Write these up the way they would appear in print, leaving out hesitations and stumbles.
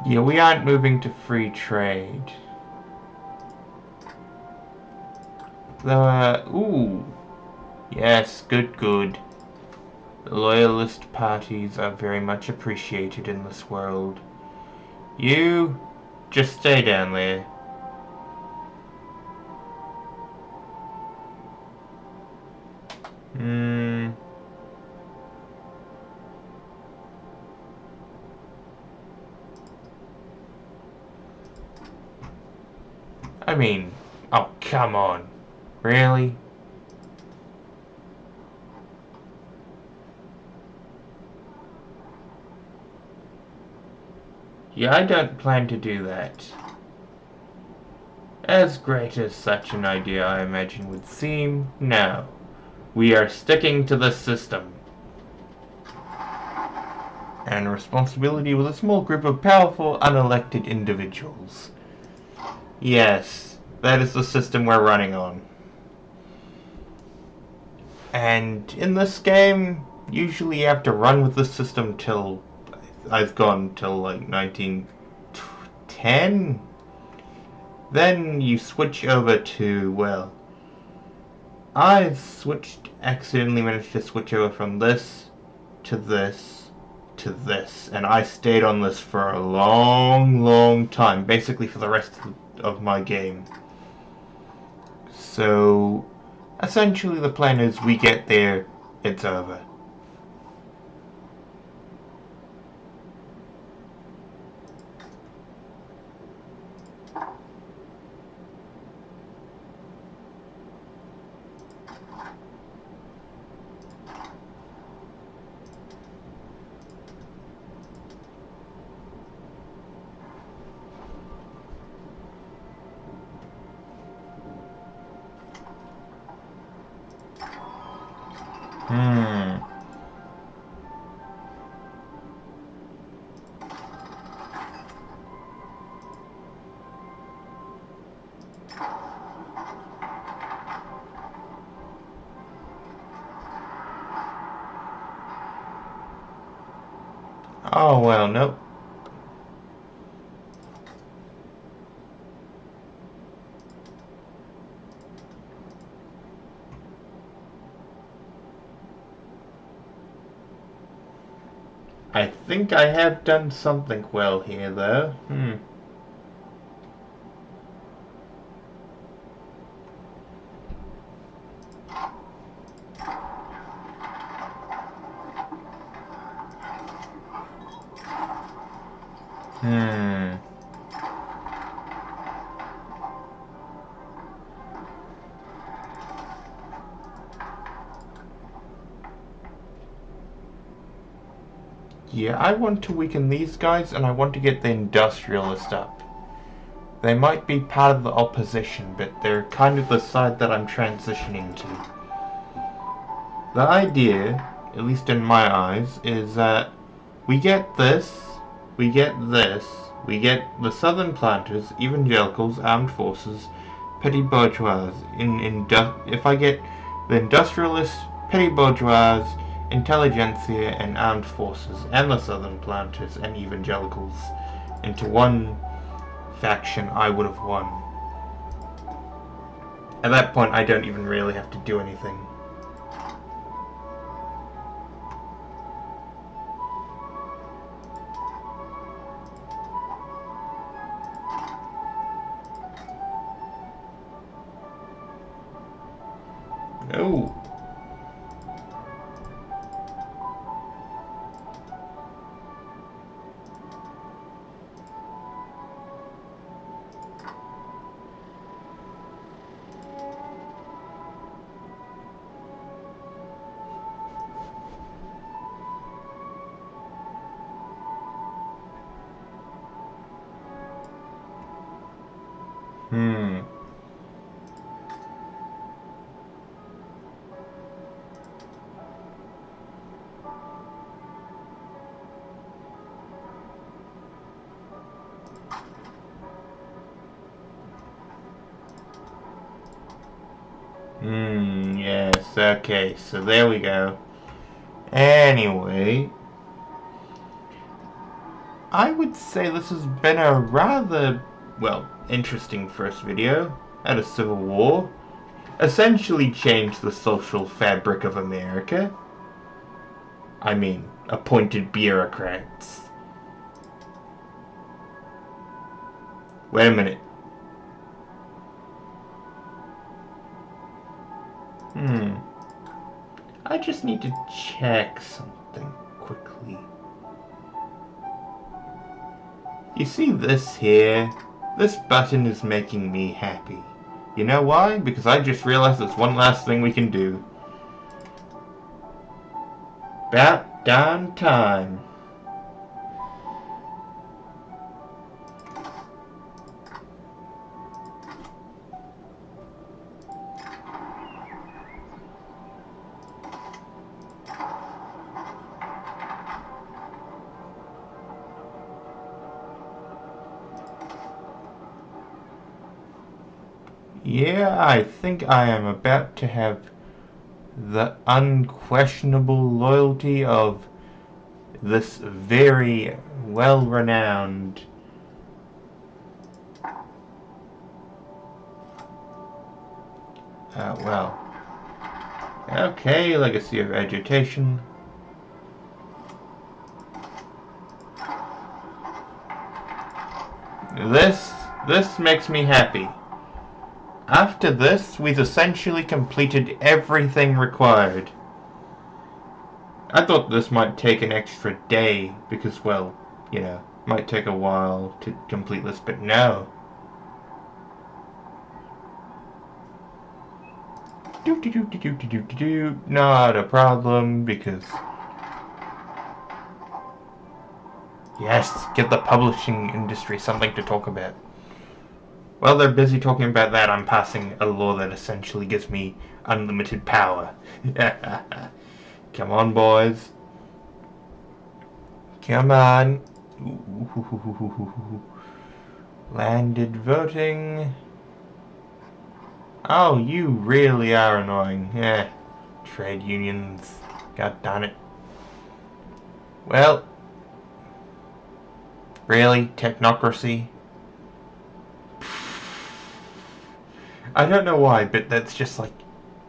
Yeah, we aren't moving to free trade. Ooh. Yes, good. The loyalist parties are very much appreciated in this world. You just stay down there. Hmm. I mean, oh, come on. Really? Yeah, I don't plan to do that. As great as such an idea I imagine would seem, no. We are sticking to the system. And responsibility with a small group of powerful, unelected individuals. Yes, that is the system we're running on. And in this game, usually you have to run with the system till I've gone till like 1910. Then you switch over to, well, accidentally managed to switch over from this to this to this, and I stayed on this for a long time, basically for the rest of my game. So, essentially the plan is we get there, it's over. Hmm. Oh, well, nope. I think I have done something well here, though. Hmm. Yeah, I want to weaken these guys, and I want to get the industrialist up. They might be part of the opposition, but they're kind of the side that I'm transitioning to. The idea, at least in my eyes, is that we get this, we get this, we get the southern planters, evangelicals, armed forces, petty bourgeois. If I get the industrialists, petty bourgeois, intelligentsia, and armed forces, and the southern planters and evangelicals into one faction, I would have won. At that point, I don't even really have to do anything. Oh. Hmm. Yes, okay, so there we go. Anyway, I would say this has been a rather, well, interesting first video at a civil war. Essentially changed the social fabric of America. I mean, appointed bureaucrats. Wait a minute. I just need to check something quickly. You see this here? This button is making me happy. You know why? Because I just realized there's one last thing we can do. About damn time. Yeah, I think I am about to have the unquestionable loyalty of this very well-renowned well, okay, legacy of agitation. This makes me happy. After this, we've essentially completed everything required. I thought this might take an extra day, because, well, you know, might take a while to complete this, but no. Not a problem, because... Yes, get the publishing industry something to talk about. While they're busy talking about that, I'm passing a law that essentially gives me unlimited power. Come on, boys. Come on. Landed voting. Oh, you really are annoying. Yeah. Trade unions. God darn it. Well. Really? Technocracy? I don't know why, but that's just like...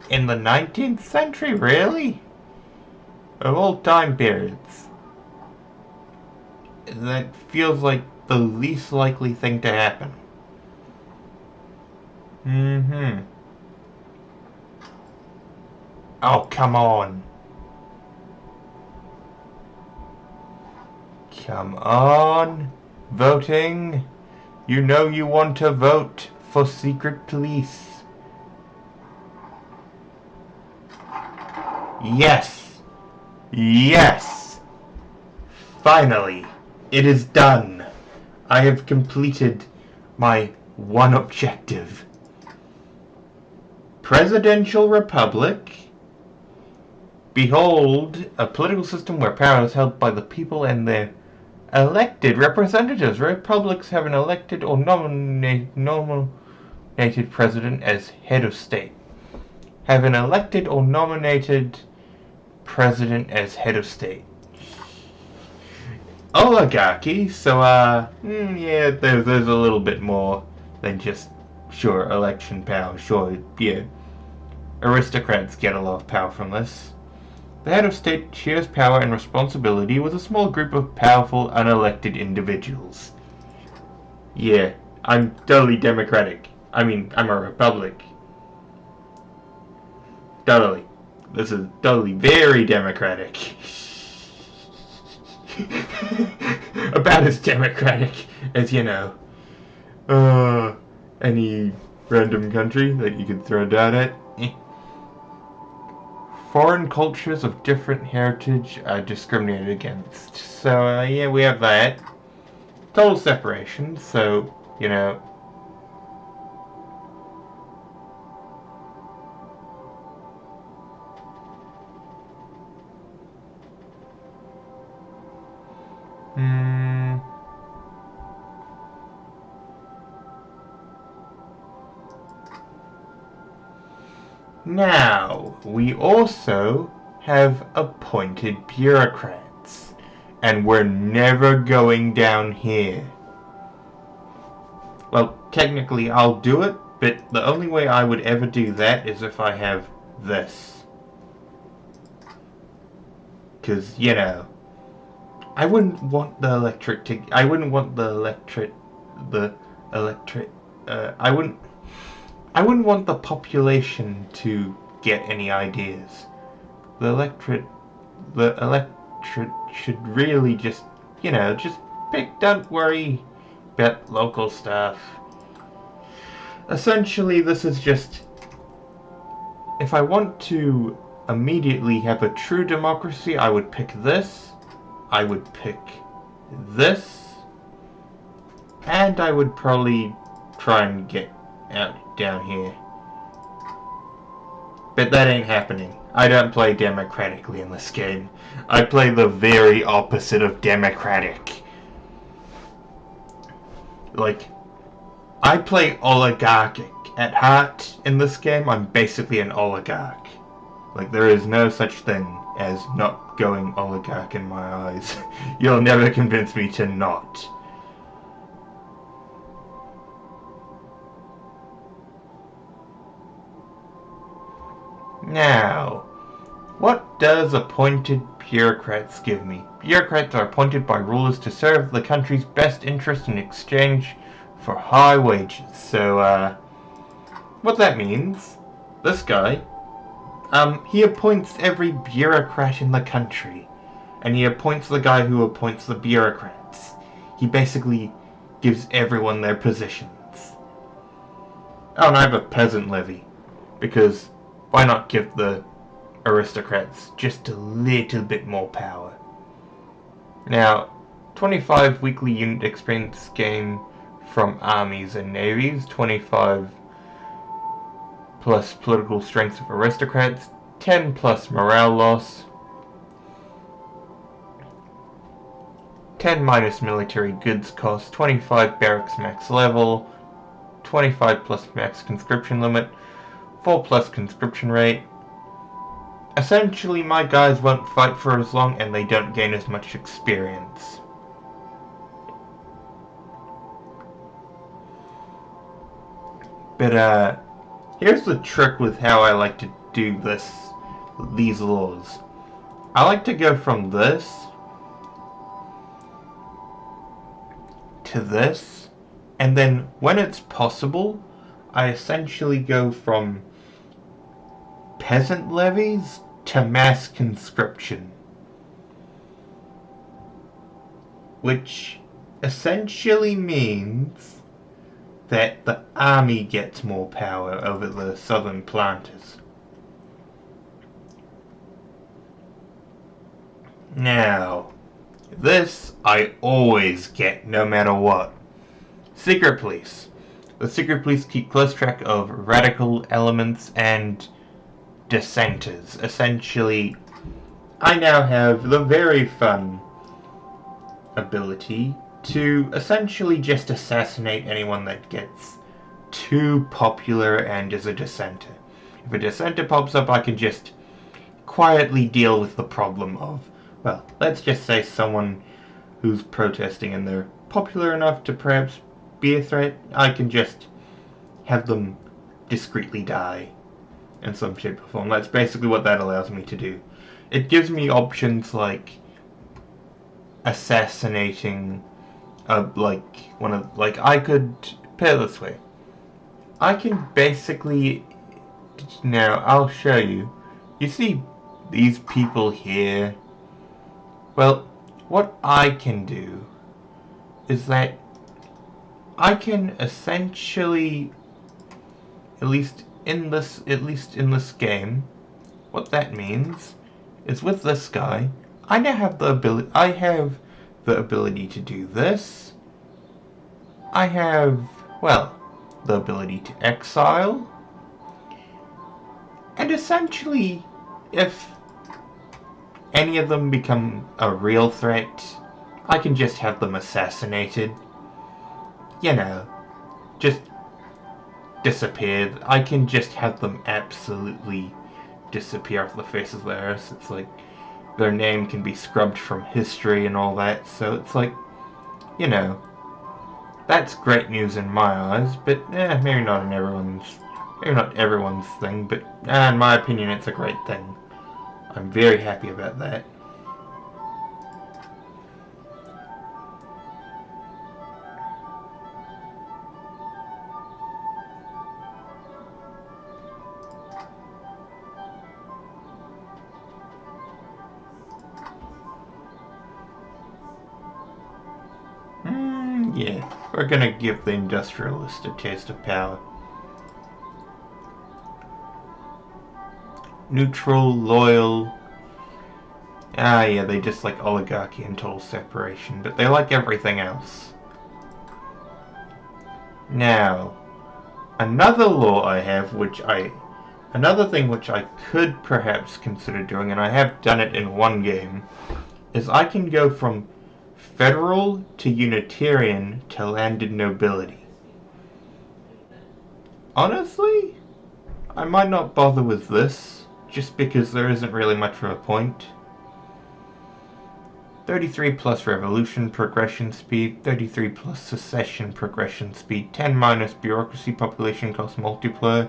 In the 19th century? Really? Of all time periods. That feels like the least likely thing to happen. Oh, come on. Come on. Voting. You know you want to vote for secret police. Yes. Yes. Finally. It is done. I have completed my one objective. Presidential republic. Behold, a political system where power is held by the people and their elected representatives. Republics have an elected or nominated president as head of state. Have an elected or nominated president as head of state. Oligarchy, so yeah, there's a little bit more than just, sure, election power, sure, yeah. Aristocrats get a lot of power from this. The head of state shares power and responsibility with a small group of powerful, unelected individuals. Yeah, I'm totally democratic. I mean, I'm a republic. Totally. This is totally very democratic. About as democratic as, you know, any random country that you could throw down at. Foreign cultures of different heritage are discriminated against. So, yeah, we have that. Total separation, so, you know... Now, we also have appointed bureaucrats. And we're never going down here. Well, technically I'll do it, but the only way I would ever do that is if I have this. Because, you know, I wouldn't want the electric to... I wouldn't want the electric... I wouldn't want the population to get any ideas. The electric should really just, you know, just don't worry about local stuff. Essentially, this is just, if I want to immediately have a true democracy, I would pick this, I would pick this, and I would probably try and get out down here. But that ain't happening. I don't play democratically in this game. I play the very opposite of democratic. Like, I play oligarchic. At heart, in this game, I'm basically an oligarch. Like, there is no such thing as not going oligarch in my eyes. You'll never convince me to not. Now, what does appointed bureaucrats give me? Bureaucrats are appointed by rulers to serve the country's best interest in exchange for high wages. So, what that means, this guy, he appoints every bureaucrat in the country. And he appoints the guy who appoints the bureaucrats. He basically gives everyone their positions. Oh, and I have a peasant levy. Because why not give the aristocrats just a little bit more power? Now, 25 weekly unit experience gain from armies and navies, 25 plus political strength of aristocrats, 10 plus morale loss, 10 minus military goods cost, 25 barracks max level, 25 plus max conscription limit, 4 plus conscription rate. Essentially, my guys won't fight for as long and they don't gain as much experience. But, here's the trick with how I like to do these laws. I like to go from this to this, and then when it's possible, I essentially go from peasant levies to mass conscription, which essentially means that the army gets more power over the southern planters. Now, this I always get no matter what. Secret police. The secret police keep close track of radical elements and dissenters. Essentially, I now have the very fun ability to essentially just assassinate anyone that gets too popular and is a dissenter. If a dissenter pops up, I can just quietly deal with the problem of, well, let's just say someone who's protesting and they're popular enough to perhaps be a threat. I can just have them discreetly die in some shape or form. That's basically what that allows me to do. It gives me options like assassinating I could put it this way. I can basically, now I'll show you. You see these people here? Well, what I can do is that I can essentially, at least in this game, what that means is with this guy, I now have the ability to do this. I have, well, the ability to exile. And essentially, if any of them become a real threat, I can just have them assassinated. You know, just disappeared. I can just have them absolutely disappear off the face of the earth. It's like, their name can be scrubbed from history and all that. So it's like, you know, that's great news in my eyes, but maybe not everyone's thing, but in my opinion, it's a great thing. I'm very happy about that. Yeah, we're gonna give the industrialist a taste of power. Neutral, loyal. Yeah, they just like oligarchy and total separation, but they like everything else. Now, another law I have, another thing which I could perhaps consider doing, and I have done it in one game, is I can go from federal to unitarian to landed nobility. Honestly, I might not bother with this, just because there isn't really much of a point. 33 plus revolution progression speed, 33 plus secession progression speed, 10 minus bureaucracy population cost multiplier,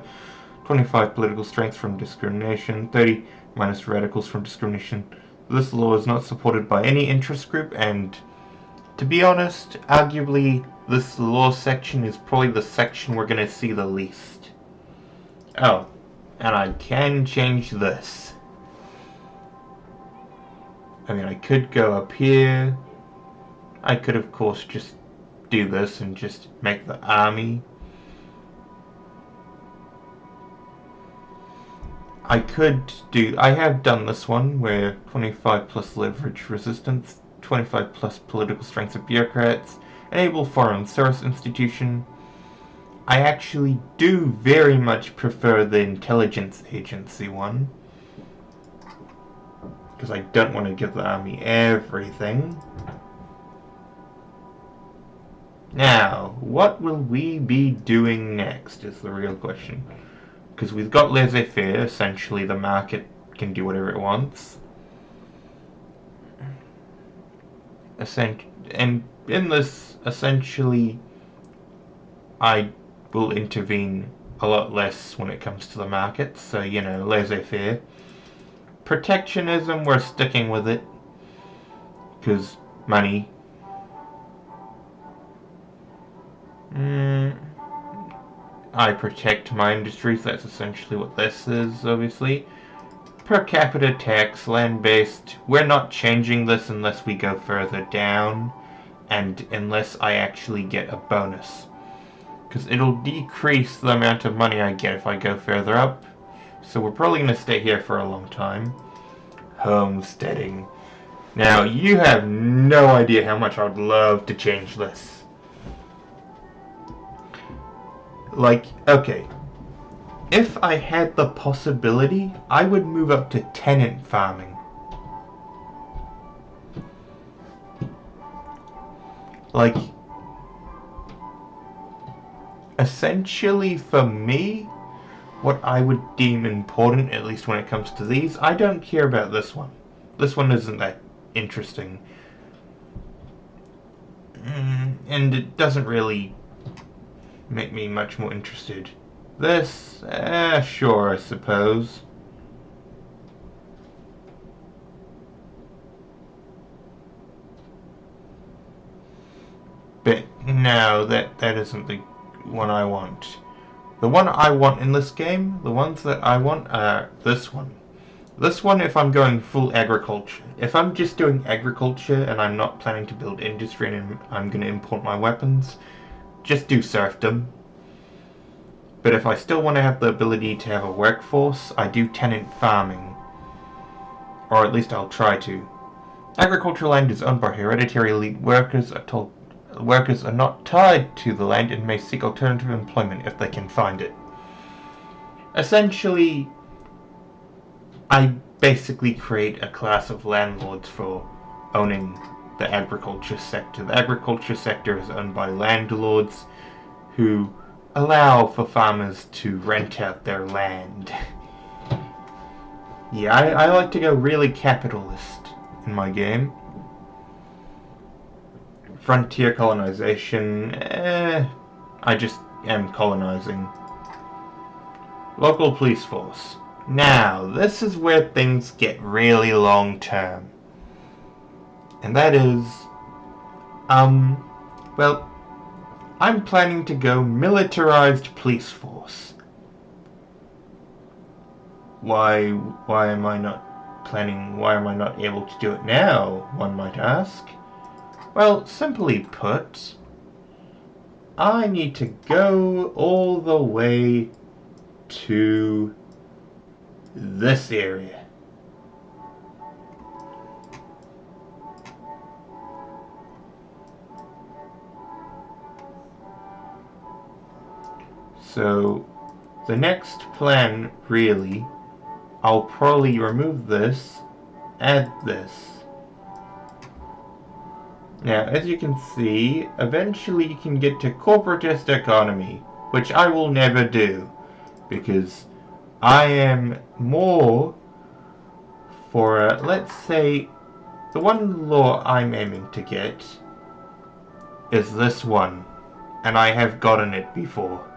25 political strength from discrimination, 30 minus radicals from discrimination. This law is not supported by any interest group, and to be honest, arguably this law section is probably the section we're going to see the least. Oh, and I can change this. I mean, I could go up here. I could, of course, just do this and just make the army. I have done this one where 25 plus leverage resistance, 25 plus political strength of bureaucrats, enable foreign service institution. I actually do very much prefer the intelligence agency one, because I don't want to give the army everything. Now, what will we be doing next is the real question. Because we've got laissez-faire, essentially the market can do whatever it wants. And in this, essentially, I will intervene a lot less when it comes to the market. So, laissez-faire. Protectionism, we're sticking with it. Because money. I protect my industries, that's essentially what this is, obviously. Per capita tax, land-based, we're not changing this unless we go further down, and unless I actually get a bonus. Because it'll decrease the amount of money I get if I go further up, so we're probably going to stay here for a long time. Homesteading. Now, you have no idea how much I would love to change this. Like, okay, if I had the possibility, I would move up to tenant farming. Like, essentially for me, what I would deem important, at least when it comes to these, I don't care about this one. This one isn't that interesting. And it doesn't really make me much more interested. This, sure, I suppose. But no, that isn't the one I want. The one I want in this game, the ones that I want are this one. This one if I'm going full agriculture. If I'm just doing agriculture and I'm not planning to build industry and I'm going to import my weapons, just do serfdom. But if I still want to have the ability to have a workforce, I do tenant farming. Or at least I'll try to. Agricultural land is owned by hereditary elite workers. Workers are not tied to the land and may seek alternative employment if they can find it. Essentially, I basically create a class of landlords for owning the agriculture sector. The agriculture sector is owned by landlords who allow for farmers to rent out their land. Yeah, I like to go really capitalist in my game. Frontier colonization, I just am colonizing. Local police force. Now, this is where things get really long term. And that is, well, I'm planning to go militarized police force. Why am I not planning, why am I not able to do it now, one might ask? Well, simply put, I need to go all the way to this area. So, the next plan, really, I'll probably remove this, add this. Now, as you can see, eventually you can get to corporatist economy, which I will never do, because I am more for, let's say, the one law I'm aiming to get is this one, and I have gotten it before.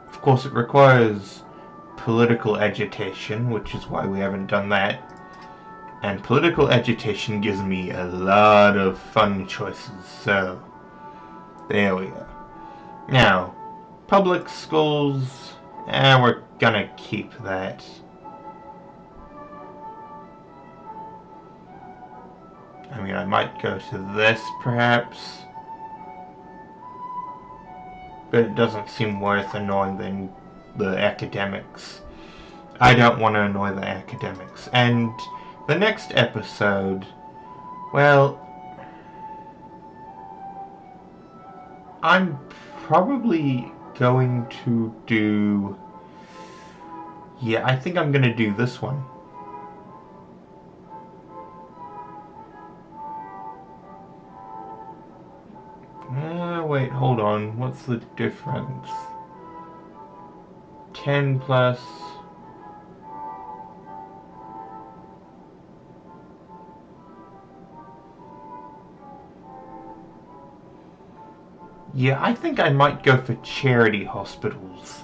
Of course, it requires political agitation, which is why we haven't done that. And political agitation gives me a lot of fun choices, so there we go. Now, public schools, we're gonna keep that. I mean, I might go to this, perhaps. But it doesn't seem worth annoying the academics. I don't want to annoy the academics. And the next episode, well, I'm probably going to do... Yeah, I think I'm going to do this one. Wait, hold on. What's the difference? 10 plus... Yeah, I think I might go for charity hospitals,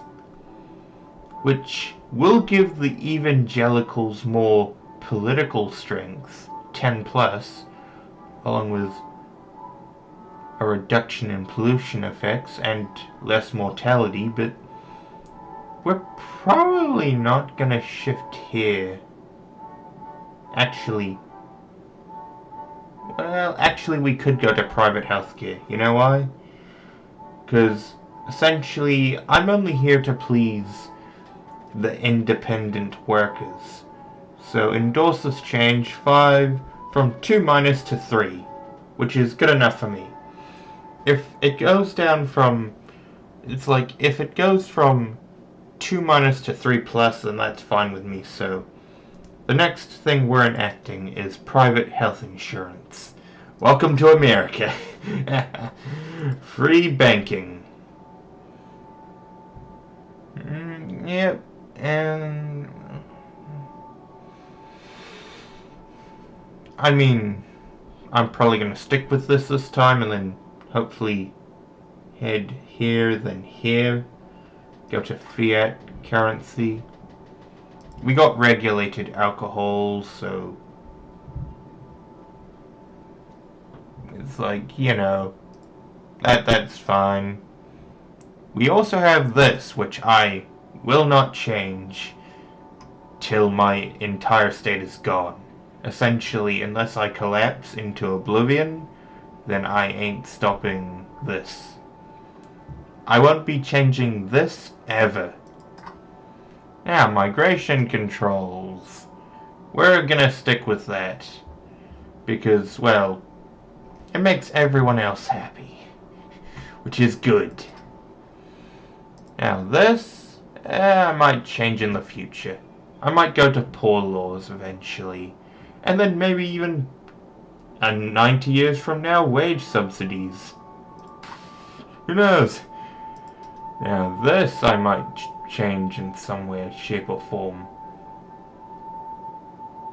which will give the evangelicals more political strength, 10 plus, along with a reduction in pollution effects and less mortality, but we're probably not gonna shift here. Actually, well, actually we could go to private healthcare. You know why? Because essentially I'm only here to please the independent workers. So endorse this change 5 from 2 minus to 3, which is good enough for me. If it goes down from, it's like, if it goes from 2 minus to 3 plus, then that's fine with me. So the next thing we're enacting is private health insurance. Welcome to America. Free banking. Yep. And I mean, I'm probably going to stick with this time and then hopefully head here, then here. Go to fiat currency. We got regulated alcohol, so it's like, you know, that's fine. We also have this, which I will not change till my entire state is gone. Essentially, unless I collapse into oblivion, then I ain't stopping this. I won't be changing this ever. Now, migration controls. We're gonna stick with that. Because, well, it makes everyone else happy. Which is good. Now this, I might change in the future. I might go to poor laws eventually. And then maybe even 90 years from now, wage subsidies. Who knows? Now this I might change in some way, shape or form.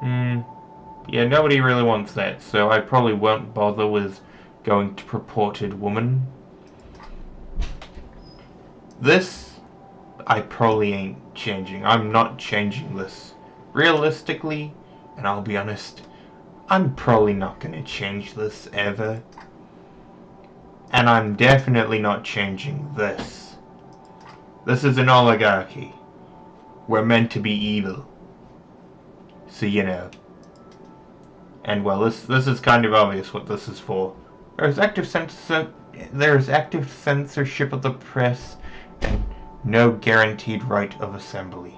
Yeah, nobody really wants that, so I probably won't bother with going to purported woman. This, I probably ain't changing. I'm not changing this. Realistically, and I'll be honest, I'm probably not gonna change this ever. And I'm definitely not changing this. This is an oligarchy. We're meant to be evil. So, you know. And well, this is kind of obvious what this is for. There's active censorship of the press and no guaranteed right of assembly.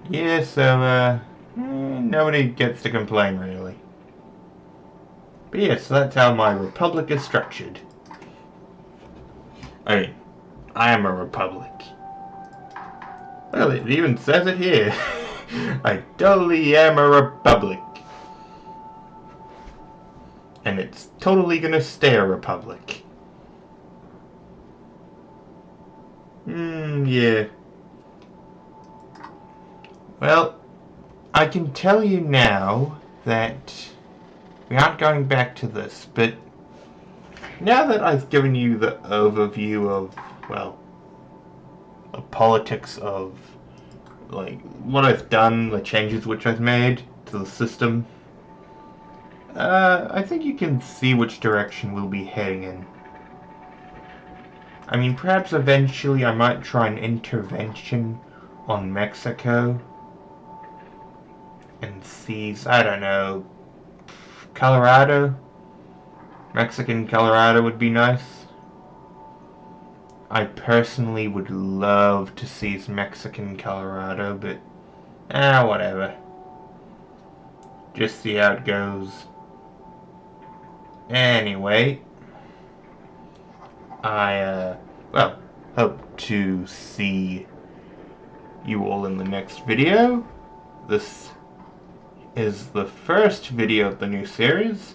Yeah, so nobody gets to complain really. But yeah, so that's how my republic is structured. I mean, I am a republic. Well, it even says it here. I totally am a republic. And it's totally gonna stay a republic. Yeah. Well, I can tell you now that we aren't going back to this, but now that I've given you the overview of, well, the politics of, like, what I've done, the changes which I've made to the system, I think you can see which direction we'll be heading in. I mean, perhaps eventually I might try an intervention on Mexico and seize, I don't know, Colorado? Mexican Colorado would be nice. I personally would love to seize Mexican Colorado, but whatever. Just see how it goes. Anyway, I, well, hope to see you all in the next video. This is the first video of the new series.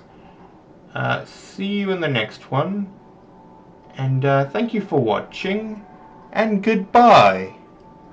See you in the next one. And thank you for watching, and goodbye.